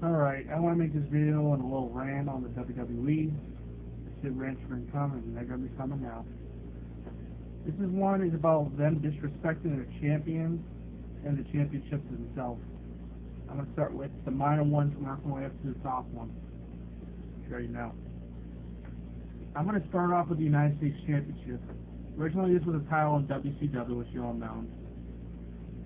Alright, I want to make this video and a little rant on the WWE. Shit rants are coming, and they're going to be coming now. This is about them disrespecting their champions and the championships themselves. I'm going to start with the minor ones and work my way up to the top one. I'm sure you know. I'm going to start off with the United States Championship. Originally, this was a title in WCW, which you all know.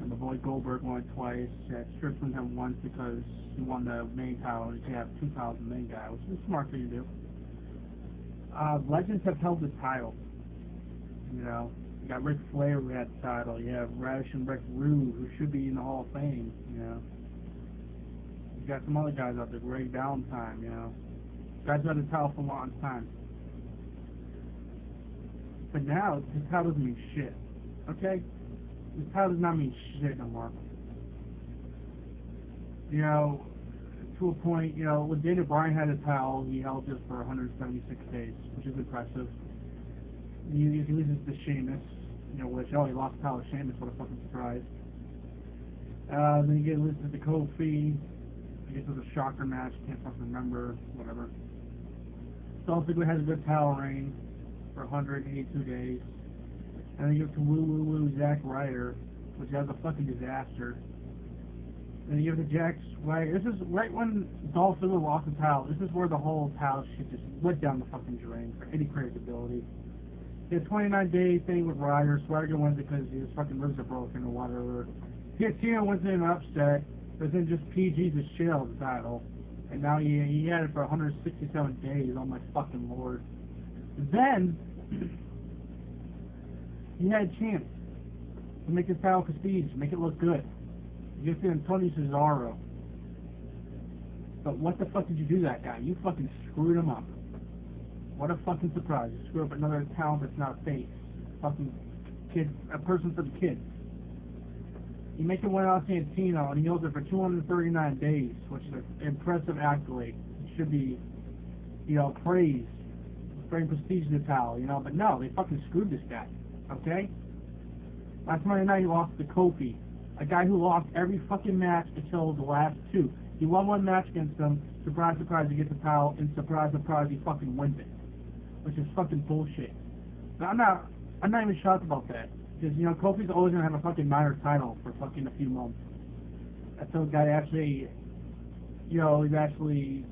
And the boy Goldberg won it twice. Strickland had once because he won the main title. You can have 2 titles in the main guy, which is a smart thing to do. Legends have held the title. You know, you got Ric Flair who had the title. You have Radish and Rick Rude, who should be in the Hall of Fame. You know, you got some other guys out there, Greg Valentine. You know, guys who had the title for a long time. But now, this title doesn't mean shit. Okay? This title does not mean shit no more. You know, to a point, you know, when Daniel Bryan had a title, he held it for 176 days, which is impressive. He loses to Sheamus, you know, which, oh, he lost the title to Sheamus, what a fucking surprise. Then you get listed to Kofi. I guess it was a shocker match, can't fucking remember, whatever. Dolph Ziggler has a good title reign for 182 days. And then you get to woo Zack Ryder, which is a fucking disaster. And then you have the Jack Swagger. This is right when Dolph Ziggler lost the title. This is where the whole title shit just went down the fucking drain for any credibility. He had a 29-day thing with Ryder. Swagger wins because his fucking ribs are broken or whatever. Cena wins in an upset, but then just PG's the shit out of the title. And now he had it for 167 days. Oh my fucking lord. Then he had a chance to make his title prestige, make it look good. You get to Antonio Cesaro. But what the fuck did you do that guy? You fucking screwed him up. What a fucking surprise. You screwed up another talent that's not a face. Fucking kid, a person for the kids. You make him win out Santino and he holds it for 239 days, which is an impressive accolade. It should be, you know, praised. Bring prestige to the title, you know, but no, they fucking screwed this guy. Okay? Last Monday night he lost to Kofi. A guy who lost every fucking match until the last 2. He won one match against him, surprise, surprise, he gets the title, and surprise, surprise, he fucking wins it. Which is fucking bullshit. But I'm not even shocked about that. Because, you know, Kofi's always gonna have a fucking minor title for fucking a few months. Until the guy actually, you know, he's actually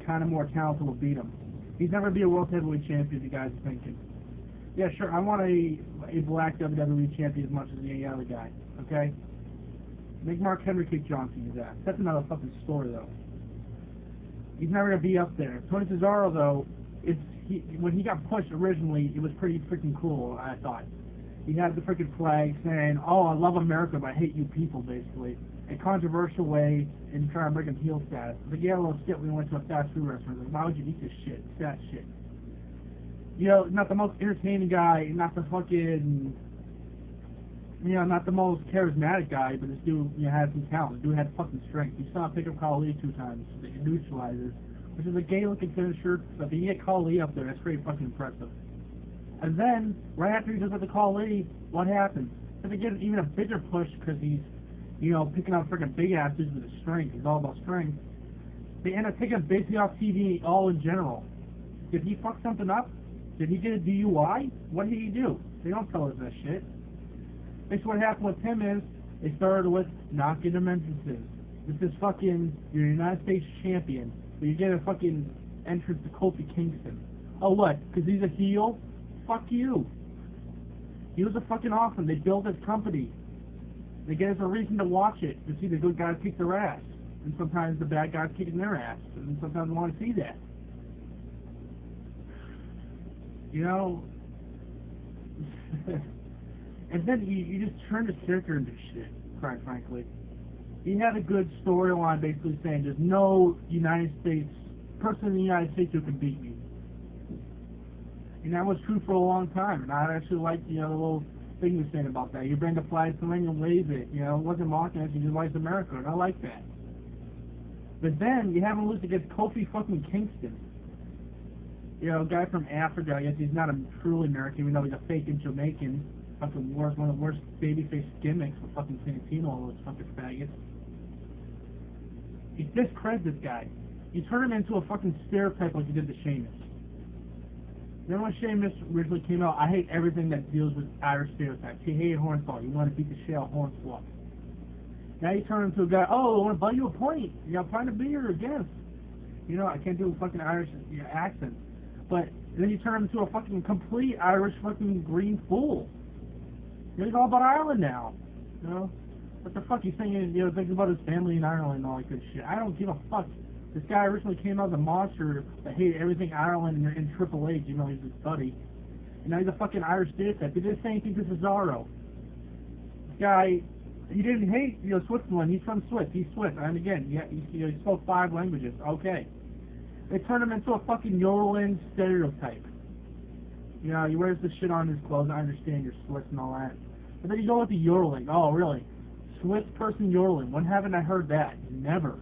kind of more talented will beat him. He's never be a world heavyweight champion, you guys are thinking. Yeah, sure, I want a black WWE champion as much as any other guy, okay? Make Mark Henry kick John Cena's ass. That's another fucking story, though. He's never going to be up there. Tony Cesaro, though, when he got pushed originally, it was pretty freaking cool, I thought. He had the freaking flag saying, oh, I love America, but I hate you people, basically. A controversial way in trying to bring him heel status. But yeah, a little skit when we went to a fast food restaurant. Like, why would you eat this shit? It's that shit. You know, not the most entertaining guy, not the fucking, you know, not the most charismatic guy, but this dude, you know, had some talent. This dude had fucking strength. You saw him pick up Khali 2 times, the neutralizers, which is a gay-looking finisher, but if you get Khali up there, that's pretty fucking impressive. And then, right after he does it to Khali, what happens? If they get even a bigger push because he's, you know, picking up freaking big ass dudes with his strength, he's all about strength, they end up taking him basically off TV all in general. Did he fuck something up? Did he get a DUI? What did he do? They don't tell us that shit. Basically what happened with him is, they started with not getting him entrances. This is fucking your United States champion, but you get a fucking entrance to Kofi Kingston. Oh what? Because he's a heel? Fuck you. He was a fucking awesome. They built his company. They get us a reason to watch it, to see the good guys kick their ass. And sometimes the bad guys kicking their ass. And sometimes we want to see that. You know? And then you just turn the character into shit, quite frankly. He had a good storyline basically saying there's no United States, person in the United States who can beat me. And that was true for a long time. And I actually liked, you know, the little thing he was saying about that. You bring the flag to the ring and wave it. You know, it wasn't mocking us, he just likes America. And I like that. But then you have him lose against Kofi fucking Kingston. You know, a guy from Africa. I guess he's not a truly American, even though he's a fake Jamaican. Fucking worst, one of the worst babyface gimmicks for fucking Santino, all those fucking faggots. You discredit this guy. You turn him into a fucking stereotype like you did to Sheamus. Then when Sheamus originally came out, I hate everything that deals with Irish stereotypes. He hated Hornswoggle. You want to beat the shit out of Hornswoggle. Now you turn into a guy, oh, I want to buy you a pint. You got a pint of beer, yes. You know, I can't do a fucking Irish accent. But then you turn him into a fucking complete Irish fucking green fool. You know, he's all about Ireland now. You know? What the fuck? He's saying, you know, thinking about his family in Ireland and all that good shit. I don't give a fuck. This guy originally came out as a monster that hated everything Ireland and in Triple H, you know, he's his buddy. And now he's a fucking Irish stereotype. He did the same thing to Cesaro. This guy, he didn't hate, you know, Switzerland. He's from Swiss. He's Swiss. And again, yeah, he spoke 5 languages. Okay. They turned him into a fucking yodeling stereotype. You know, he wears this shit on his clothes. I understand you're Swiss and all that. But then you go with the yodeling. Oh, really? Swiss person yodeling. When haven't I heard that? Never.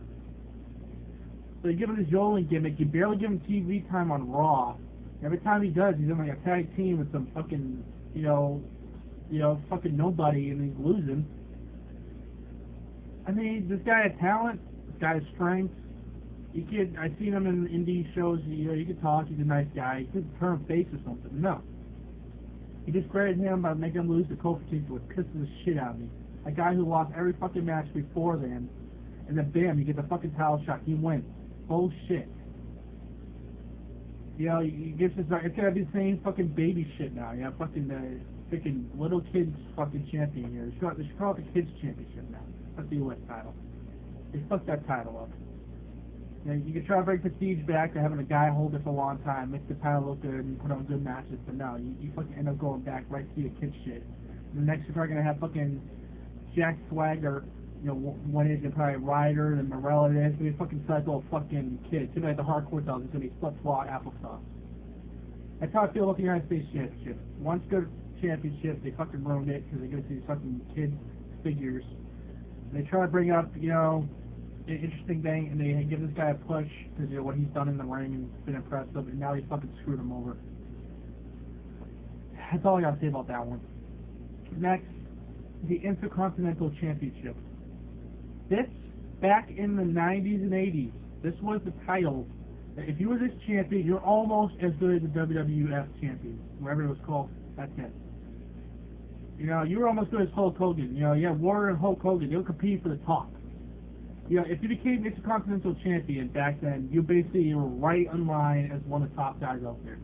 So you give him his yodeling gimmick. You barely give him TV time on Raw. Every time he does, he's in like a tag team with some fucking, you know, fucking nobody, and he's losing. I mean, this guy had talent. This guy has strength. I've seen him in indie shows. You know, you could talk. He's a nice guy. He could turn face or something. No. He discredited him by making him lose the Kofi Kingston, which pisses the shit out of me. A guy who lost every fucking match before then, and then bam, you get the fucking title shot. He wins. Bullshit. You know, it's gotta be the same fucking baby shit now. You know, fucking little kids fucking champion here. They should call it the kids championship now. That's the US title. They fucked that title up. You know, you can try to bring prestige back to having a guy hold it for a long time, make the title look good, and put on good matches, but no, you fucking end up going back right to your kid shit. And the next you're probably gonna have fucking Jack Swagger, you know, one is gonna probably Ryder and Morella. It's gonna be a fucking cycle of fucking kids. It's gonna be like the hardcore dolls. It's gonna be flip-flop applesauce. That's how I feel about the United States Championship. Once good championship, they fucking ruined it because they go to these fucking kid figures. They try to bring up, you know, an interesting thing, and they give this guy a push because, you know, what he's done in the ring and it's been impressive, and now they fucking screwed him over. That's all I gotta say about that one. Next, the Intercontinental Championship. This, back in the 90s and 80s, this was the title. If you were this champion, you're almost as good as the WWF champion, whatever it was called. That's it. You know, you were almost good as Hulk Hogan. You know, you had Warrior and Hulk Hogan. They were competing for the top. You know, if you became Intercontinental Champion back then, you were right in line as one of the top guys out there.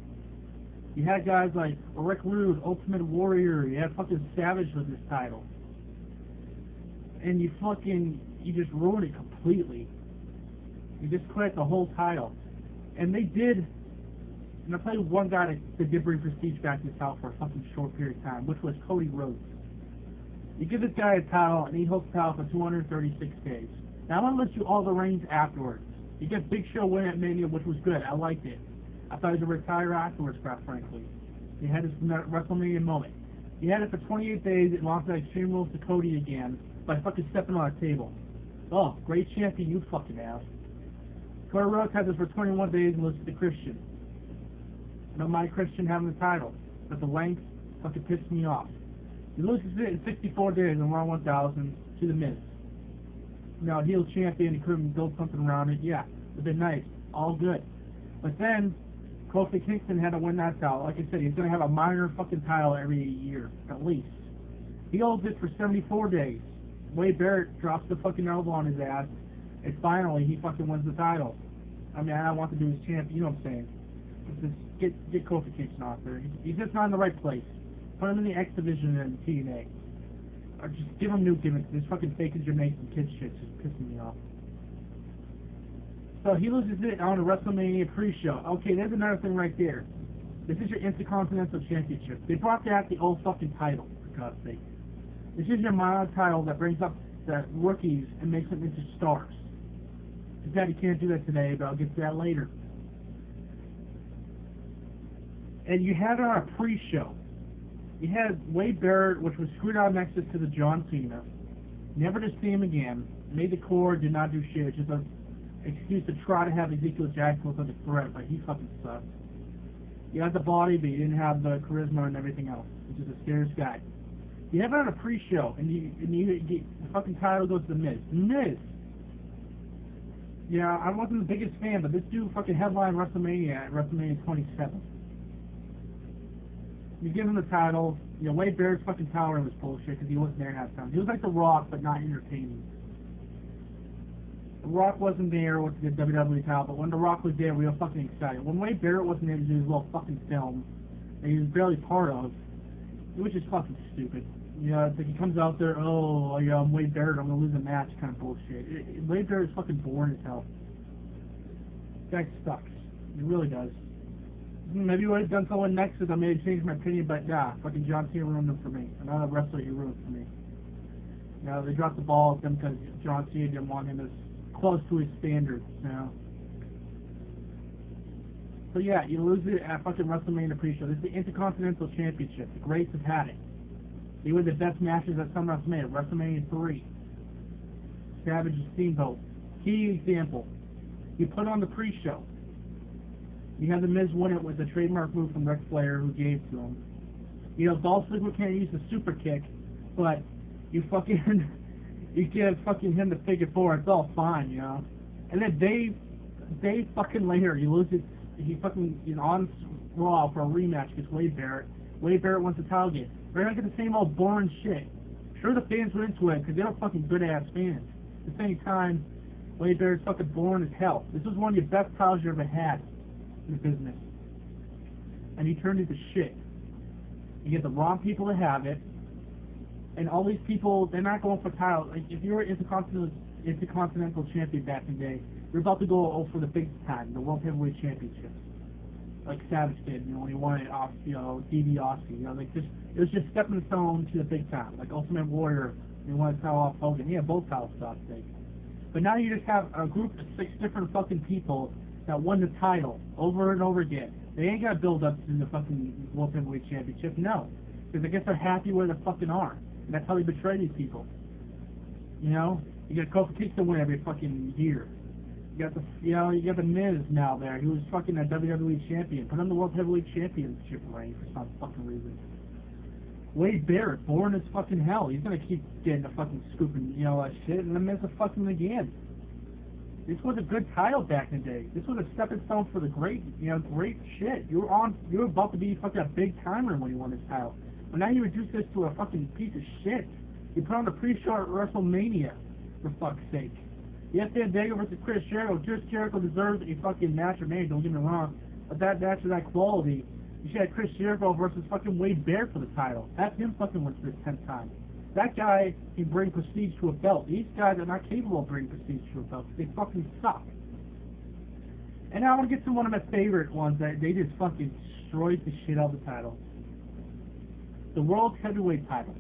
You had guys like Rick Rude, Ultimate Warrior. You had fucking Savage with this title. And you just ruined it completely. You just quit the whole title. And they did, and I'll tell you one guy that did bring prestige back to this title for a fucking short period of time, which was Cody Rhodes. You give this guy a title, and he holds the title for 236 days. Now I'm going to list you all the reigns afterwards. You get Big Show win at Mania, which was good. I liked it. I thought he would retire afterwards, quite frankly. He had his WrestleMania moment. He had it for 28 days and lost that Extreme Rules to Cody again by fucking stepping on a table. Oh, great champion you fucking have. Cody Rhodes had this for 21 days and lost to Christian. I don't mind Christian having the title, but the length fucking pissed me off. He loses it in 64 days in Raw 1000 to The Miz. You know, heel champion, he couldn't build something around it. Yeah, it'd been nice. All good. But then, Kofi Kingston had to win that title. Like I said, he's going to have a minor fucking title every year, at least. He holds it for 74 days. Wade Barrett drops the fucking elbow on his ass, and finally, he fucking wins the title. I mean, I want to do his champion, you know what I'm saying? Just get Kofi Kingston off there. He's just not in the right place. Put him in the X Division and TNA. Or just give him new gimmicks. This fucking fake Jamaican kid shit's just pissing me off. So he loses it on a WrestleMania pre-show. Okay, there's another thing right there. This is your Intercontinental Championship. They brought back the old fucking title, for God's sake. This is your minor title that brings up the rookies and makes them into stars. Exactly, can't do that today, but I'll get to that later. And you had it on a pre-show. You had Wade Barrett, which was screwed out next to the John Cena. Never to see him again. Made the core, did not do shit. Just an excuse to try to have Ezekiel Jackson look like a threat, but he fucking sucked. He had the body, but he didn't have the charisma and everything else. He's just a scarce guy. You have it on a pre-show, and the fucking title goes to The Miz. The Miz! Yeah, I wasn't the biggest fan, but this dude fucking headlined WrestleMania at WrestleMania 27. You give him the title. You know, Wade Barrett's fucking tower was bullshit because he wasn't there half the time. He was like The Rock, but not entertaining. The Rock wasn't there with the WWE title, but when The Rock was there, we were fucking excited. When Wade Barrett wasn't there to do his little fucking film that he was barely part of, it was just fucking stupid. You know, it's like he comes out there, oh, yeah, I'm Wade Barrett, I'm gonna lose a match, kind of bullshit. Wade Barrett's fucking boring as hell. That guy sucks. He really does. Maybe he would have done someone next to them, maybe change my opinion, but nah, fucking John Cena ruined him for me. Another wrestler he ruined for me. You know, they dropped the ball at them because John Cena didn't want him as close to his standards, you know. So yeah, you lose it at fucking WrestleMania pre-show. This is the Intercontinental Championship. The greats have had it. They were the best matches at some WrestleMania. WrestleMania 3. Savage and Steamboat. Key example. You put on the pre-show. You have the Miz win it with a trademark move from Ric Flair, who gave to him. You know, Dolph Ziggler can't use the super kick, but you fucking you give fucking him the figure four. It's all fine, you know. And then they fucking later, you lose it. He fucking on Raw for a rematch against Wade Barrett. Wade Barrett wants the title game. We're not getting the same old boring shit. Sure, the fans were into it because they were fucking good ass fans. At the same time, Wade Barrett's fucking boring as hell. This was one of your best titles you ever had in the business, and he turned into shit. You get the wrong people to have it, and all these people, they're not going for titles. Like, if you were Intercontinental champion back in the day, you're about to go for the big time, the World Heavyweight Championships, like Savage did, you know, when he won it off, you know, D.B. Austin, you know, like just, it was just stepping stone to the big time, like Ultimate Warrior, he won a title off Hogan, he had both titles for God's sake. But now you just have a group of 6 different fucking people that won the title over and over again. They ain't got to build up to the fucking World Heavyweight Championship, no. Because I guess they're happy where they fucking are. And that's how they betray these people. You know? You get Kofi Kingston win every fucking year. You got the, you know, you got the Miz now there, who was fucking a WWE champion. Put on the World Heavyweight Championship reign for some fucking reason. Wade Barrett, boring as fucking hell. He's gonna keep getting the fucking scooping, you know, that shit, and the Miz will fucking again. This was a good title back in the day. This was a stepping stone for the great, you know, great shit. You were about to be fucking a big timer when you won this title. But now you reduce this to a fucking piece of shit. You put on the pre-show at WrestleMania, for fuck's sake. Yes, Fandango versus Chris Jericho. Chris Jericho deserves a fucking match or maybe, don't get me wrong. But that match of that quality, you should have Chris Jericho versus fucking Wade Barrett for the title. Have him fucking win for the 10th time. That guy can bring prestige to a belt. These guys are not capable of bringing prestige to a belt. They fucking suck. And now I want to get to one of my favorite ones that they just fucking destroyed the shit out of the title. The World Heavyweight title.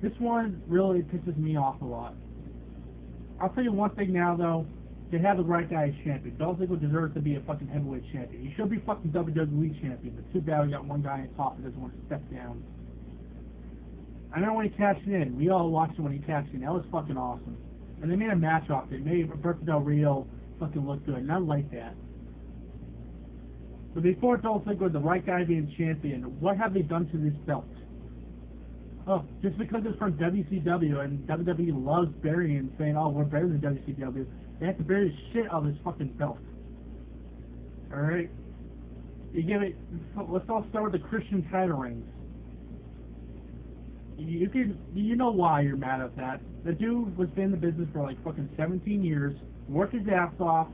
This one really pisses me off a lot. I'll tell you one thing now, though. They have the right guy as champion. Dolph Ziggler deserves to be a fucking heavyweight champion. He should be fucking WWE champion. But too bad we got one guy in top that doesn't want to step down. I know when he cashed in. We all watched it when he cashed in. That was fucking awesome. And they made a match off it. It made Roberto Del Rio fucking look good. And I like that. But before Dolph Ziggler, the right guy being champion, what have they done to this belt? Oh, just because it's from WCW and WWE loves burying, saying, oh, we're better than WCW, they have to bury the shit out of this fucking belt. Alright? You give it, let's all start with the Christian title reigns. You know why you're mad at that. The dude was in the business for like fucking 17 years, worked his ass off,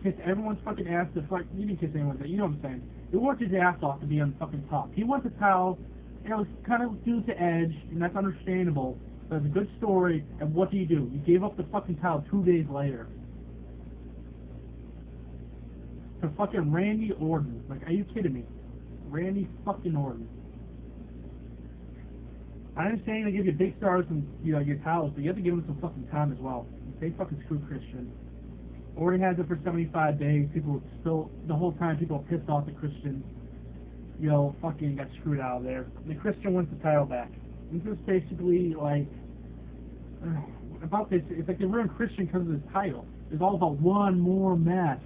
kissed everyone's fucking ass to fuck, you didn't kiss anyone's ass, you know what I'm saying. He worked his ass off to be on the fucking top. He won the title, and it was kind of due to Edge, and that's understandable. But it's a good story, and what do? You gave up the fucking title 2 days later. To fucking Randy Orton. Like, are you kidding me? Randy fucking Orton. I understand they give you big stars and, you know, your titles, but you have to give them some fucking time as well. They fucking screw Christian. Orton has it for 75 days. People still, the whole time, people are pissed off at Christian. You know, fucking got screwed out of there. The Christian wins the title back. This is basically like about this. It's like they ruined Christian because of his title. It's all about one more match.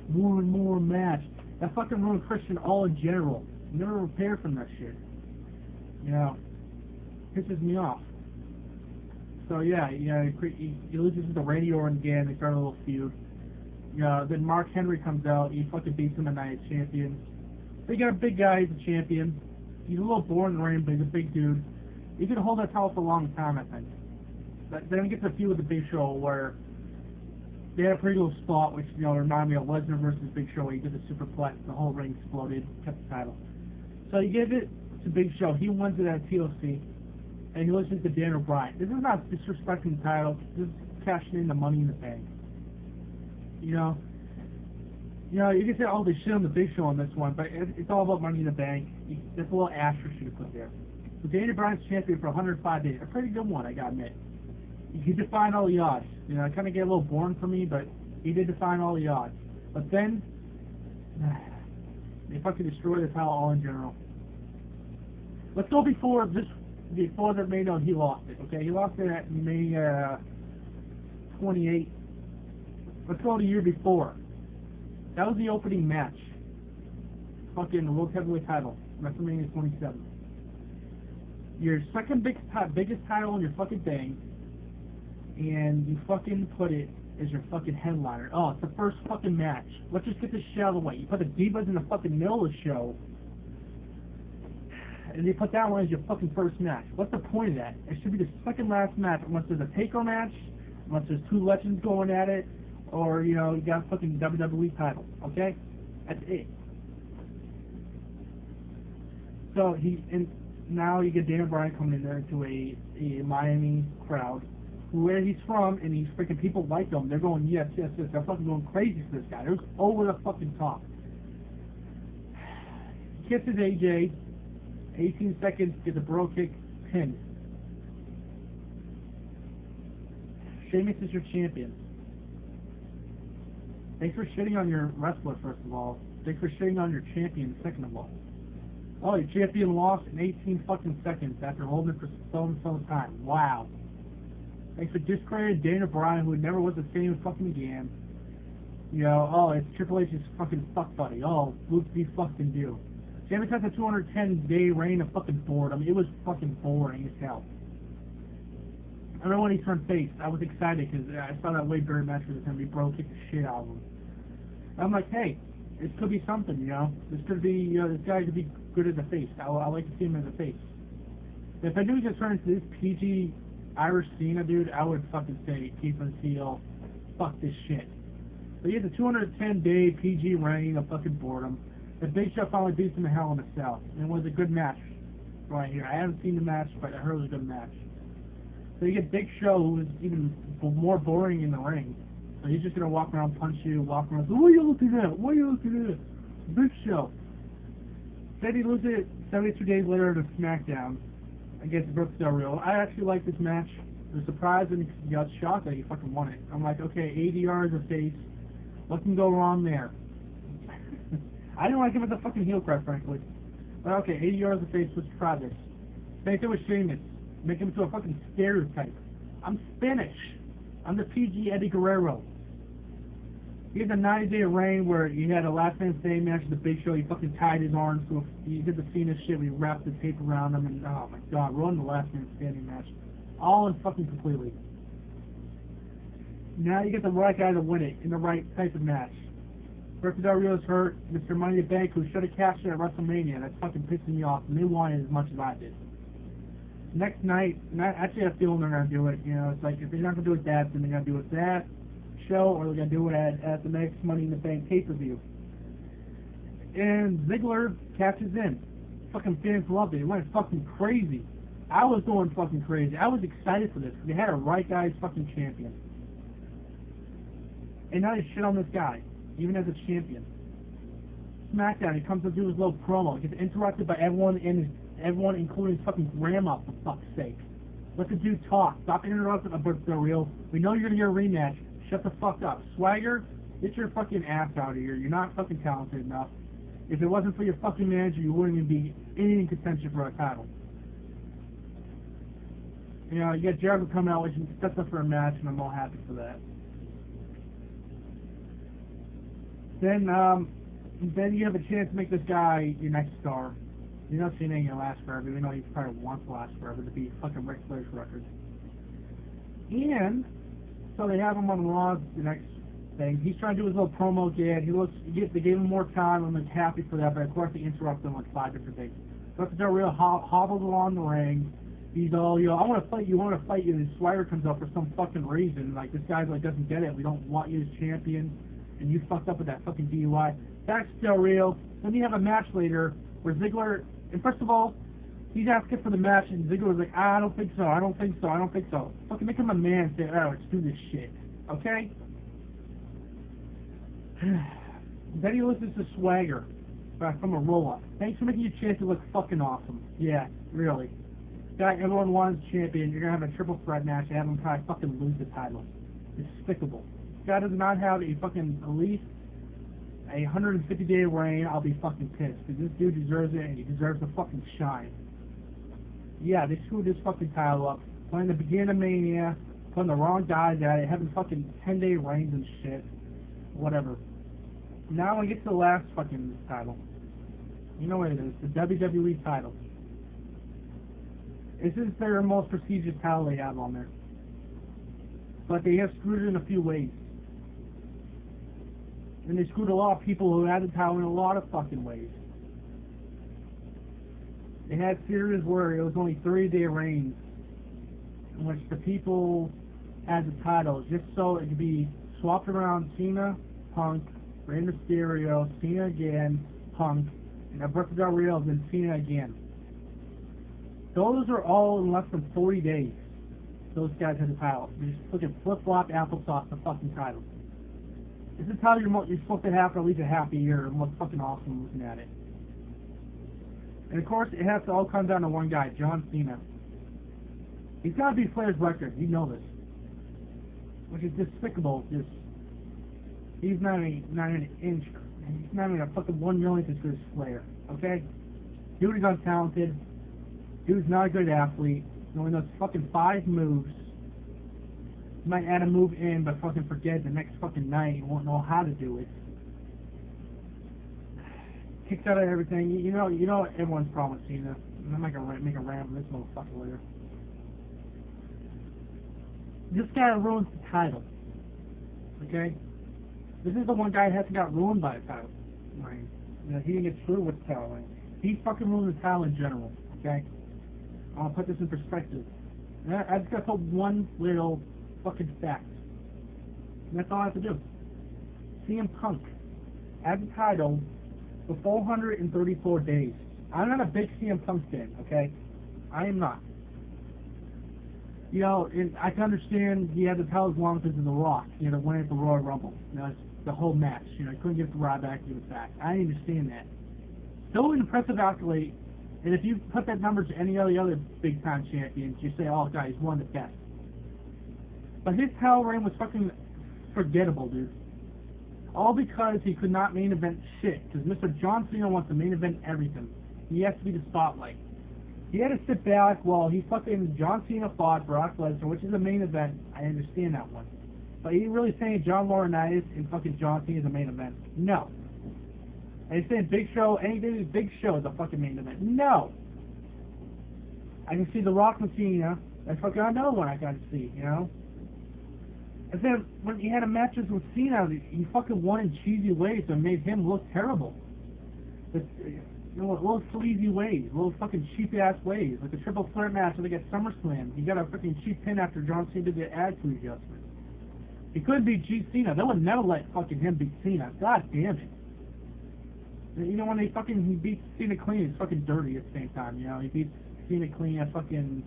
That fucking ruined Christian all in general. You never prepared from that shit. You know, pisses me off. So yeah, he loses to Randy Orton again. They start a little feud. Then Mark Henry comes out. He fucking beats him at Night of Champions. They got a big guy as a champion. He's a little boring in the ring, but he's a big dude. He could hold that title for a long time, I think. But then he gets a feud with the Big Show where they had a pretty little spot, which reminded me of Lesnar versus Big Show. Where he did the superplex, the whole ring exploded, kept the title. So he gave it to Big Show. He wins it at TLC, and he loses to Dan O'Brien. This is not disrespecting the title. This is cashing in the Money in the Bank. You can say all this shit on the Big Show on this one, but it's all about Money in the Bank. That's a little asterisk you put there. So Daniel Bryan's champion for 105 days. A pretty good one, I gotta admit. He defied all the odds. It kind of get a little boring for me, but he did define all the odds. But then, they fucking destroyed the title all in general. Let's go before the main note, he lost it, okay? He lost it at May 28. Let's go the year before. That was the opening match. Fucking the World Heavyweight title, WrestleMania 27. Your second biggest title in your fucking thing, and you fucking put it as your fucking headliner. Oh, it's the first fucking match. Let's just get this shit out of the way. You put the Divas in the fucking middle of the show, and you put that one as your fucking first match. What's the point of that? It should be the second last match, unless there's a takeover match, unless there's two legends going at it, or, you got a fucking WWE title, okay? That's it. So, now you get Daniel Bryan coming in there into a Miami crowd, where he's from, and these freaking people like him. They're going, yes, yes, yes. They're fucking going crazy for this guy. It was over the fucking top. He kisses AJ, 18 seconds, gets a bro kick, pin. Sheamus is your champion. Thanks for shitting on your wrestler, first of all. Thanks for shitting on your champion, second of all. Oh, your champion lost in 18 fucking seconds after holding it for so time. Wow. Thanks for discrediting Daniel Bryan, who never was the same fucking again. Oh, it's Triple H's fucking fuck buddy. Oh, Luke be fucking do. Sheamus has a 210-day reign of fucking boredom. It was fucking boring as hell. I remember when he turned face, I was excited because I saw that Wade Barrett match with him. He kicked the shit out of him. I'm like, hey, this could be something, This could be, this guy could be good as a face. I like to see him as a face. If I knew he could turn into this PG Irish Cena, dude, I would fucking say, keep him heel, fuck this shit. But he has a 210-day PG reign of fucking boredom. The Big Show finally beats him in Hell in a Cell. And it was a good match right here. I haven't seen the match, but I heard it was a good match. So you get Big Show, who is even more boring in the ring. So he's just going to walk around, punch you, walk around, say, what are you looking at? What are you looking at? Big Show. Said he loses it 72 days later to SmackDown against Brooks Del Rio. I actually like this match. I was surprised and got shocked that he fucking won it. I'm like, okay, ADR is a face. What can go wrong there? I didn't like him as a fucking heel, quite frankly. But okay, ADR is a face. Let's try this. Same thing with Sheamus. Make him into a fucking stereotype. I'm Spanish. I'm the PG Eddie Guerrero. He had the 90-day reign where he had a last man standing match with the Big Show. He fucking tied his arms to he did the Cena shit where he wrapped the tape around him and oh my god, ruined the last man standing match. All in fucking completely. Now you get the right guy to win it in the right type of match. Brooks Del Rio's hurt. Mr. Money in the Bank, who should have cashed it at WrestleMania. That's fucking pissing me off. And they wanted as much as I did. Next night, and I actually have a feeling they're going to do it. It's like, if they're not going to do it that, then they're going to do it that show, or they're going to do it at the next Money in the Bank pay-per-view. And Ziggler catches in. Fucking fans loved it. It went fucking crazy. I was going fucking crazy. I was excited for this, because they had a right guy as fucking champion. And now they shit on this guy, even as a champion. SmackDown, he comes to do his little promo. He gets interrupted by everyone including his fucking grandma, for fuck's sake. Let the dude talk. Stop interrupting Brooks Del Rio. We know you're gonna get a rematch. Shut the fuck up. Swagger, get your fucking ass out of here. You're not fucking talented enough. If it wasn't for your fucking manager, you wouldn't even be in contention for a title. You get Jericho coming out, which sets up for a match, and I'm all happy for that. Then you have a chance to make this guy your next star. You know Cena ain't gonna last forever, even though he probably wants to last forever to beat fucking Ric Flair's record. And so they have him on Raw the next thing. He's trying to do his little promo gig. They gave him more time. I'm like happy for that, but of course they interrupt him like 5 different things. But Del Rio hobbles along the ring. He's all, I want to fight you, And Swagger comes up for some fucking reason. Like, this guy like doesn't get it. We don't want you as champion, and you fucked up with that fucking DUI. That's Del Rio. Then you have a match later where Ziggler, and first of all, he's asking for the match, and Ziggler was like, I don't think so. Fucking make him a man and say, alright, let's do this shit. Okay? Then he listens to Swagger from a roll-up. Thanks for making your chance to look fucking awesome. Yeah, really. Guy everyone wants champion, you're gonna have a triple threat match and have him try to fucking lose the title. Despicable. This guy does not have a fucking, at least a 150-day reign. I'll be fucking pissed. Because this dude deserves it, and he deserves to fucking shine. Yeah, they screwed this fucking title up. Playing the beginning of Mania, putting the wrong guys at it, having fucking 10-day reigns and shit. Whatever. Now we get to the last fucking title. You know what it is, the WWE title. This is their most prestigious title they have on there. But they have screwed it in a few ways. And they screwed a lot of people who had the title in a lot of fucking ways. They had series where it was only 30-day reigns, in which the people had the title just so it could be swapped around Cena, Punk, Rey Mysterio, Cena again, Punk, and Alberto Del Rio, then Cena again. Those are all in less than 40 days. Those guys had the title. They just fucking flip-flop applesauce the fucking title. This is how you're supposed to have for at least a half a year and look fucking awesome looking at it. And of course, it has to all come down to one guy, John Cena. He's got to be Flair's record. You know this. Which is despicable. He's not even an inch. He's not even a fucking 1 millionth as good as Flair. Okay? Dude is untalented. Dude's not a good athlete. He only knows fucking 5 moves. He might add a move in, but fucking forget the next fucking night. He won't know how to do it. Kicks out of everything. You know everyone's problem with Cena. I'm not gonna make a rant on this motherfucker later. This guy ruins the title. Okay? This is the one guy who hasn't got ruined by a title. Right? You know, he didn't get screwed with the title. Right? He fucking ruined the title in general. Okay? I'll put this in perspective. I just got told one little fucking fact. And that's all I have to do. CM Punk had the title for 434 days. I'm not a big CM Punk fan, okay? I am not. You know, I can understand he had the title as long as The Rock, you know, winning at the Royal Rumble. You know, it's the whole match. You know, he couldn't get the Ryback, give it back. I understand that. Still an impressive accolade. And if you put that number to any other big-time champions, you say, oh, God, he's one of the best. But his title reign was fucking forgettable, dude. All because he could not main event shit. Because Mr. John Cena wants to main event everything. He has to be the spotlight. He had to sit back while he fucking John Cena fought Brock Lesnar, which is a main event. I understand that one. But are you really saying John Laurinaitis and fucking John Cena is a main event? No. Are you saying Big Show, anything Big Show is a fucking main event? No. I can see The Rock and Cena. That's fucking another one I got to see, you know? And then when he had a matches with Cena, he fucking won in cheesy ways that made him look terrible. But, you know, little sleazy ways, little fucking cheap-ass ways. Like the triple threat match where they get SummerSlam. He got a fucking cheap pin after John Cena did the attitude adjustment. He couldn't beat Cena. They would never let fucking him beat Cena. God damn it. You know, when he beats Cena clean, it's fucking dirty at the same time, you know? He beats Cena clean at fucking,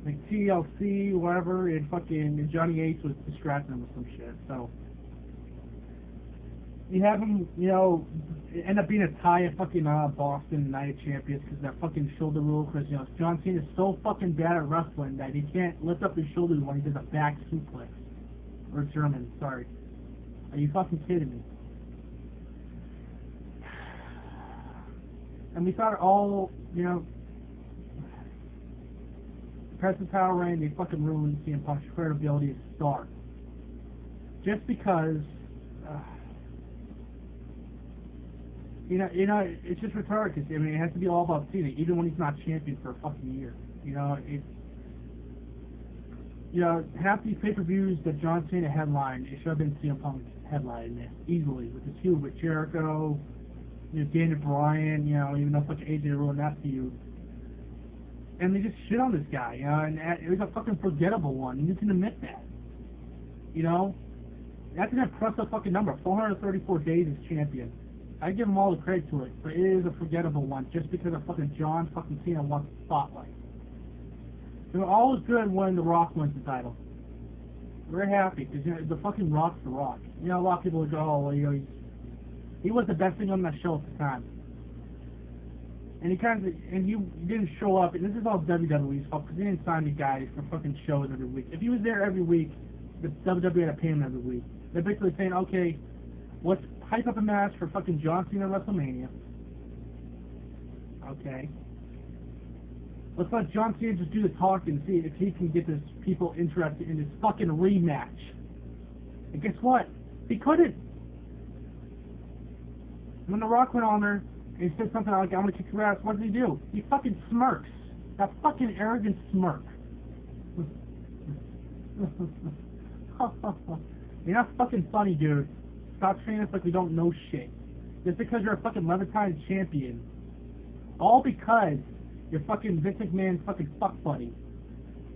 like, TLC, whatever, and fucking Johnny Ace was distracting him with some shit, so. You have him, you know, end up being a tie at fucking Boston Night of Champions because that fucking shoulder rule, because, you know, John Cena's so fucking bad at wrestling that he can't lift up his shoulders when he does a back suplex. Or German, sorry. Are you fucking kidding me? And we thought all, you know, President Power Reign, they fucking ruined CM Punk's credibility as a star. Just because, you know, it's just retarded. Cause, I mean, it has to be all about Cena, even when he's not champion for a fucking year. You know, You know, half these pay-per-views that John Cena headlined, it should have been CM Punk's headline this easily with his feud with Jericho, you know, Daniel Bryan, you know, even though fucking AJ ruined that feud. And they just shit on this guy, you know, and it was a fucking forgettable one. You can admit that. You know? That's an impressive fucking number. 434 days as champion. I give him all the credit to it, but it is a forgettable one just because of fucking John fucking Cena wants the spotlight. You know, all is good when The Rock wins the title. We're happy because, you know, the fucking Rock's The Rock. You know, a lot of people would go, oh, well, you know, he was the best thing on that show at the time. And he didn't show up, and this is all WWE's fault, because he didn't sign the guys for fucking shows every week. If he was there every week, the WWE had to pay him every week. They're basically saying, okay, let's hype up a match for fucking John Cena at WrestleMania. Okay. Let's let John Cena just do the talking and see if he can get this people interested in this fucking rematch. And guess what? He couldn't. When The Rock went on there, and he said something like, I'm gonna kick your ass, what does he do? He fucking smirks. That fucking arrogant smirk. You're not fucking funny, dude. Stop treating us like we don't know shit. Just because you're a fucking 11-time champion. All because you're fucking Vince McMahon's fucking fuck buddy.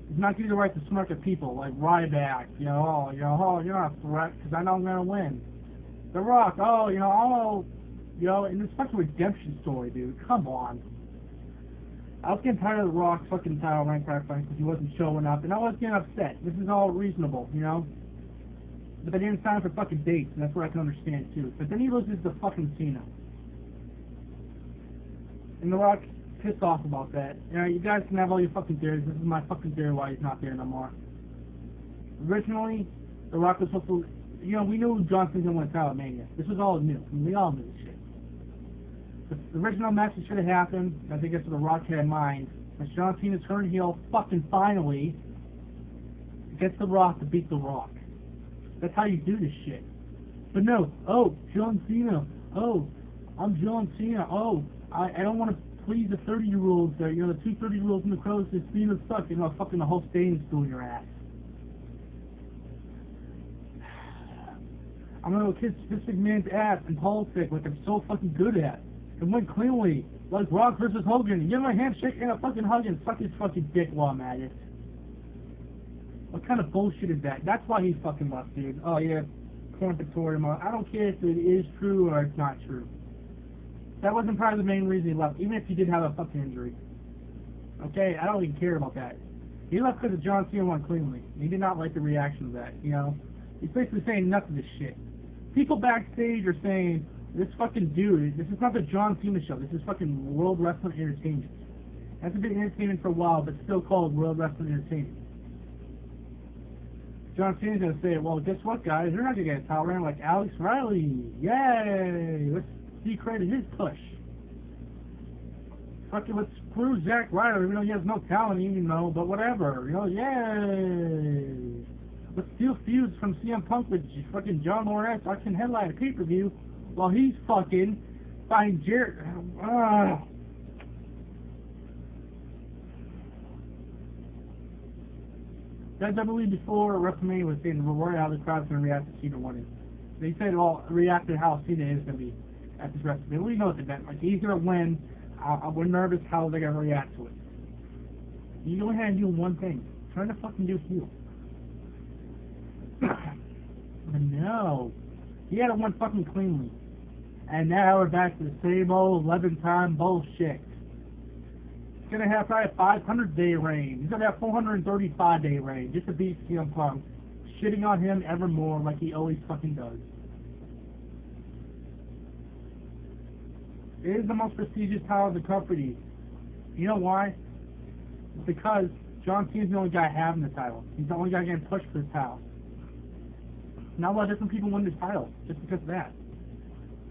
He's not giving you the right to smirk at people like Ryback, you know, you're not a threat because I know I'm gonna win. The Rock, you know, and this fucking redemption story, dude. Come on. I was getting tired of The Rock's fucking title rank because he wasn't showing up, and I was getting upset. This is all reasonable, you know? But they didn't sign for fucking dates, and that's what I can understand, too. But then he loses to fucking Cena. And The Rock pissed off about that. You know, you guys can have all your fucking theories. This is my fucking theory why he's not there no more. Originally, The Rock was supposed to... You know, we knew John Cena won title at Mania. This was all new. I mean, we all knew this shit. The original match that should have happened, I think that's what The Rock had in mind, was John Cena's turn heel fucking finally gets The Rock to beat The Rock. That's how you do this shit. But no, oh, John Cena, oh, I'm John Cena, oh, I don't want to please the 30-year-olds there, you know, the two 30-year-olds in the crowd say Cena sucks, you know, fucking the whole stadium's doing your ass. I'm gonna kiss this big man's ass in politics like I'm so fucking good at. And win cleanly, like Rock versus Hogan, and give him a handshake and a fucking hug and suck his fucking dick while I'm at it. What kind of bullshit is that? That's why he fucking left, dude. Oh yeah, cornpatorium. I don't care if it is true or it's not true. That wasn't probably the main reason he left, even if he did have a fucking injury. Okay, I don't even care about that. He left because of John Cena won cleanly. He did not like the reaction to that, you know? He's basically saying enough of this shit. People backstage are saying, this fucking dude, this is not the John Cena show, this is fucking World Wrestling Entertainment. Hasn't been entertainment for a while, but still called World Wrestling Entertainment. John Cena's gonna say, well, guess what, guys? You're not gonna get a title reign like Alex Riley. Yay! Let's decredit his push. Fucking let's screw Zack Ryder, even though he has no talent, you know, but whatever. You know, yay! Let's steal feuds from CM Punk with fucking John Morris. I can headline a pay-per-view while he's fucking fighting Jared. WWE before WrestleMania was saying, well, worry how the crowd's going to react to Cena winning. They said, well, react to how Cena is going to be at this WrestleMania. We know what they meant. Like, he's going to win. We're nervous how they're going to react to it. You go ahead and do one thing. Try to fucking do heel. But no. He had it won fucking cleanly. And now we're back to the same old 11-time bullshit. He's going to have probably a 500-day reign. He's going to have 435-day reign just to beat CM Punk. Shitting on him ever more like he always fucking does. It is the most prestigious title of the company. You know why? It's because John Cena's the only guy having the title. He's the only guy getting pushed for the title. Not a lot of different people win this title just because of that.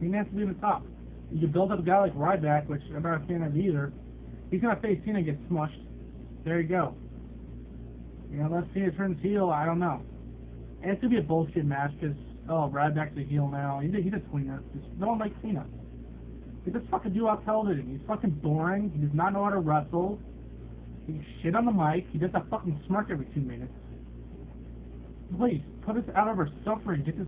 He has to be in the top. You can build up a guy like Ryback, which I'm not a fan of either. He's going to face Cena and get smushed. There you go. You know, unless Cena turns heel, I don't know. And it's going to be a bullshit match because, oh, Ryback's a heel now. He's a tweener. No one likes Cena. He just fucking do off television. He's fucking boring. He does not know how to wrestle. He shit on the mic. He does that fucking smirk every 2 minutes. Please, put us out of our suffering. Get this